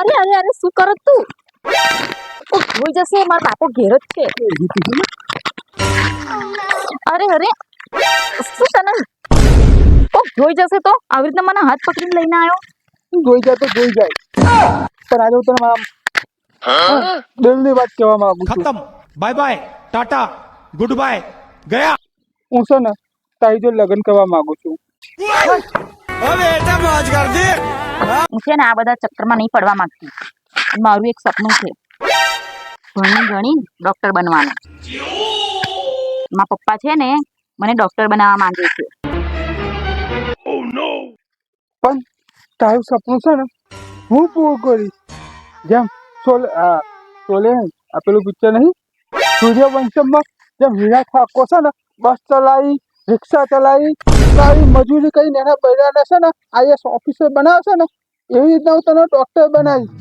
અરે અરે અરે શું કરો તું? ઓ જોઈ જશે મારા બાપો ઘેર જ છે. અરે અરે શું તને ઓ જોઈ જશે તો આવી રીતના મને હાથ પકડીને લઈને આવ્યો. જોઈ જાય તો જોઈ જાય પણ આજે હું તને મારા દિલની વાત કહેવા માંગુ છું. खत्म bye bye tata goodbye गया હું છે ને તારી જોડે લગ્ન કરવા માંગુ છું. હું છે ને આ બધા ચક્કરમાં નહીં પડવા માંગતી. મારું એક સપનું છે ભણી ગણી ડોક્ટર બનવાનું. મારા પપ્પા છે ને મને ડોક્ટર બનાવવા માંગે છે. પણ તારું સપનું છે ને હું પૂરું કરીશ. જેમ શોલે આપેલું પિક્ચર નહીં સૂર્યવંશમમાં જેમ હીરા ઠાકોર છે ને બસ ચલાવી રિક્ષા ચલાવી સારી મજૂરી કરીને એના બૈરાને છે ને આઈએસ ઓફિસર બનાવશે ને એવી રીતના હું તને ડોક્ટર બનાવીશ.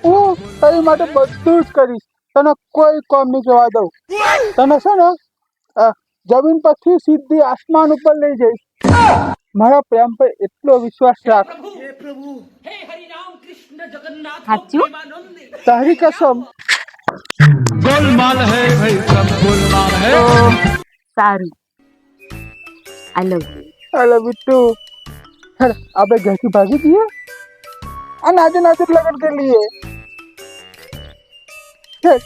હું તારી માટે બધું જ કરીશ. તને કોઈ કોમ નહીં જવા દઉં. તને છે ને જમીન પરથી સીધી આસમાન ઉપર લઈ જઈશ. મારા પ્રેમ પર એટલો વિશ્વાસ રાખ. સાચું? તારી કસમ. गोलमाल है भाई सब गोलमाल है સારું આઈ લવ યુ. અલે બિટ્ટુ હેડ આપણે ઘરથી ભાગી જઈએ અને આજે નાચે લગન કરી લઈએ. હેડ.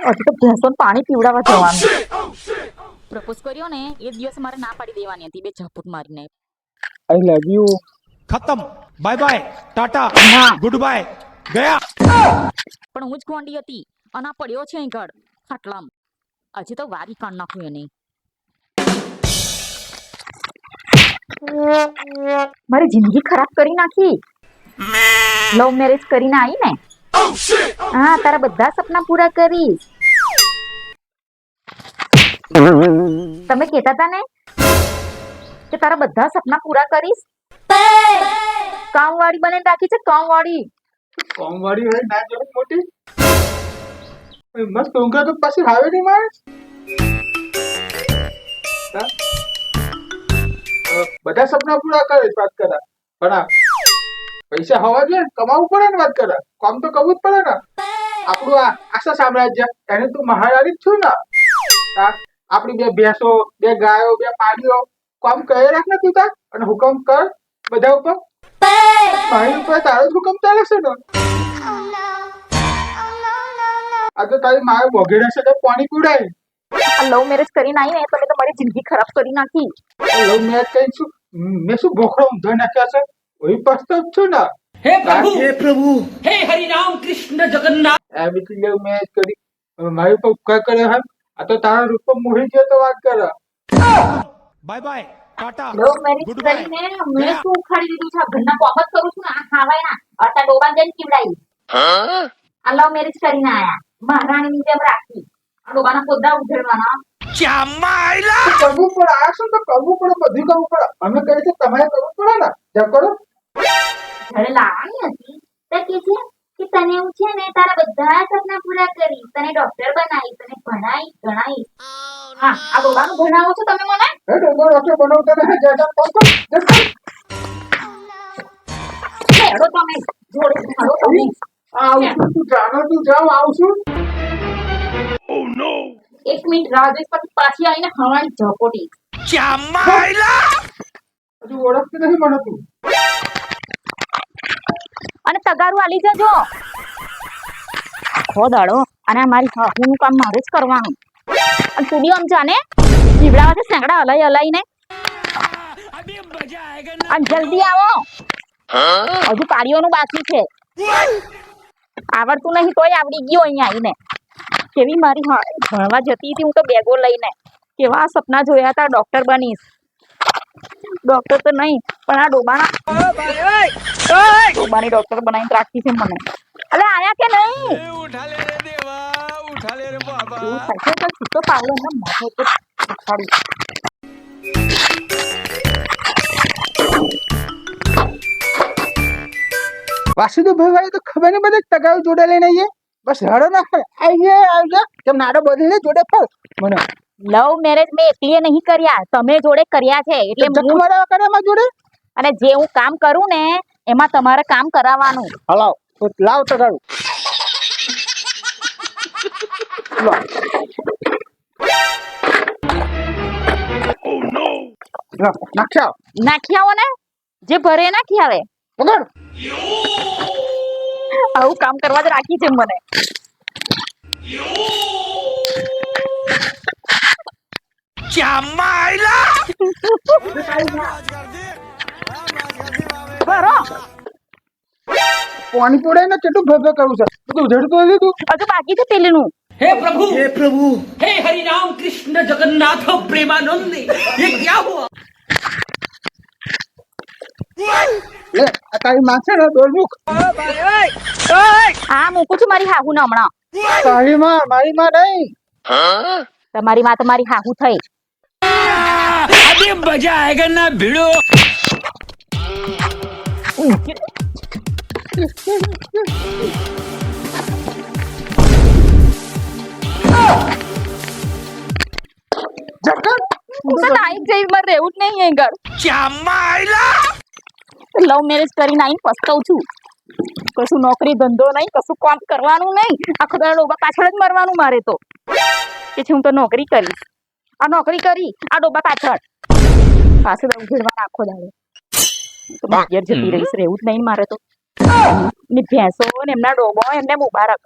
હજી તો ભેંસોને પાણી પીવડાવવા જવાનું. પ્રપોઝ કર્યો ને એ દિવસ મારે ના પાડી દેવાની હતી બે ઝાપટ મારીને. I love you. खत्म बाय बाय टाटा हाँ। गुड बाय गया પણ હું જ ગોંડી હતી અને આ પડ્યો છે અહીં ઘર ખાટલામાં. હજી તો વારી કાઢ નાખું એને. મારી જિંદગી ખરાબ કરી નાખી. લવ મેરેજ કરીને આવી ને. હા તારા બધા સપના પૂરા કરીશ. તમે કહેતા હતા ને કે તારા બધા સપના પૂરા કરીશ. કામવાળી બને રાખી છે કામવાળી. કોમવાળી હોય ના જવું મોટી મસ્ત ઊંઘા તો પાછી હાવે નહીં મારે. બધા સપના પૂરા કરે વાત કરા પણ પૈસા હોવા જોઈએ કમાવું પડે ને વાત કરે કામ તો કરવું જ પડે ને. આપણું આ આખા સામ્રાજ્ય એને તું મહારાણી જ છું ને. આપણી બે ભેંસો બે ગાયો બે પાડીઓ કામ કહી રાખ ને તું તાર અને હુકમ કર બધા ઉપર. મારી ઉપર તારો જ હુકમ ચાલે છે ને. આ તો તારી મારે વગેરે છે પાણી પીવડાય. આ લવ મેરેજ કરીને આવી ને તમે તો મારી જિંદગી ખરાબ કરી નાખી. લવ મેરેજ કઈ છું મેં શું બોખડો ઊંધો નાખ્યા છે વહી પસ્તાવ છું ને. हे प्रभु हे हरि राम कृष्ण जगन्नाथ એમ એટલે લવ મેરેજ કરી મારી ઉપર ઉપકાર કરે હે. આ તો તારા રૂપ મોહી ગયો તો વાત કરે. Bye bye tata love marriage goodbye કરીને મેં શું ઉખાડી દીધું છે. ઘરના કોમ જ કરું છું ને આ ખાવાય ના અટા ડોબા જઈને પીવડાવી. આ લવ મેરેજ કરીને આયા મહારાણીની જેમ રાખી. આ ડોબાના પોદા ઉધેડવાના. કરવું પડે આ શું તો કરવું પડે બધું કરવું પડે. અમે કહે છે તમારે કરવું પડે ને જેમ કરો. ઘરે લાવવાની હતી તો કે છે કે તને એવું છે ને તારા બધા સપના પૂરા કરી તને ડોક્ટર બનાવી તને ભણાઈ ગણાઈ. હા આ ડોબાનું ભણાવો છો તમે મને. હે ડોબો રોટો બનાવતા ને જેટા પોકો હેડો તમે જોડે હેડો તમે. આવું તું જાનો તું જાવ આવશું. એક મિનિટ રાહ જોઈશ પછી પાછી આવીને હવાની ઝપોટી. હજુ ઓળખતી નહીં મને તું. અને તગારું આલી જજો. આખો દાડો અને મારી હાહુનું કામ મારે જ કરવાનું. અને તું બી આમ જાને જીવડાવા છે સેંકડા હલાઈ હલાઈને. અને જલ્દી આવો હજુ પાડીઓનું બાકી છે. આવડતું નહીં તોય આવડી ગયો અહીંયા આવીને. કેવી મારી ભણવા જતી હતી હું તો બેગો લઈને. કેવા સપના જોયા હતા ડોક્ટર બનીશ. ડોક્ટર તો નહીં પણ આ ડોબાની ડોક્ટર બનાવીને રાખી છે મને. અલે આયા કે નહીં? उठा ले रे देवा उठा ले रे बाबा એવું થાય છે તો છૂટો પાડો ને માથે તો ઉખાડી. વાસુદેવભાઈ તો ખબર નહીં બધે તગાવ જોડે લઈને આવીએ બસ હેડો ના આવી કેમ નાડો બદલી જોડે ફળ મને લવ મેરેજ મેં એકલીએ નહીં કર્યા, તમે જોડે કર્યા છે. એટલે જખ હું મારા કરે એમાં જોડે અને જે હું કામ કરું ને એમાં તમારે કામ કરાવવાનું. હલાવ તો લાવ તો ગાડું નાખ્યા નાખી આવો ને, જે ભરે નાખી આવે. પકડ આવું કામ કરવા જ રાખી છે મને. ભરો પાણી પોડે ને કેટલું ભેગા કરવું છે તું ઉધેડતું લીધું હજુ બાકી છે પેલીનું. हे प्रभु हे हरि राम कृष्ण जगन्नाथ प्रेमानंद ये क्या हुआ? લે આ તારી માં છે ને દોરમુખ હા મૂકું છું મારી હાહુ ને હમણાં. તારી માં મારી માં નહીં તમારી માં તમારી હાહુ થઈ. अभी मजा आएगा ना भिड़ो. ઝટકન હું તો નાઈક જઈ મારે રહેવું જ નહીં અહીં આગળ. લવ મેરેજ કરીને આવીને પસ્તાવું છું. કશું નોકરી ધંધો નહીં, કશું કામ કરવાનું નહીં, આખો દાડો ડોબા પાછળ જ મરવાનું મારે તો. કે છે હું તો નોકરી કરીશ, આ નોકરી કરી આ ડોબા પાછળ પાસે ઉઘેડવા આખો દાડો. તો ઘેર જતી રહીશ, રહેવું જ નહીં મારે તો. ને ભેંસો ને એમના ડોબો એમને મુબારક.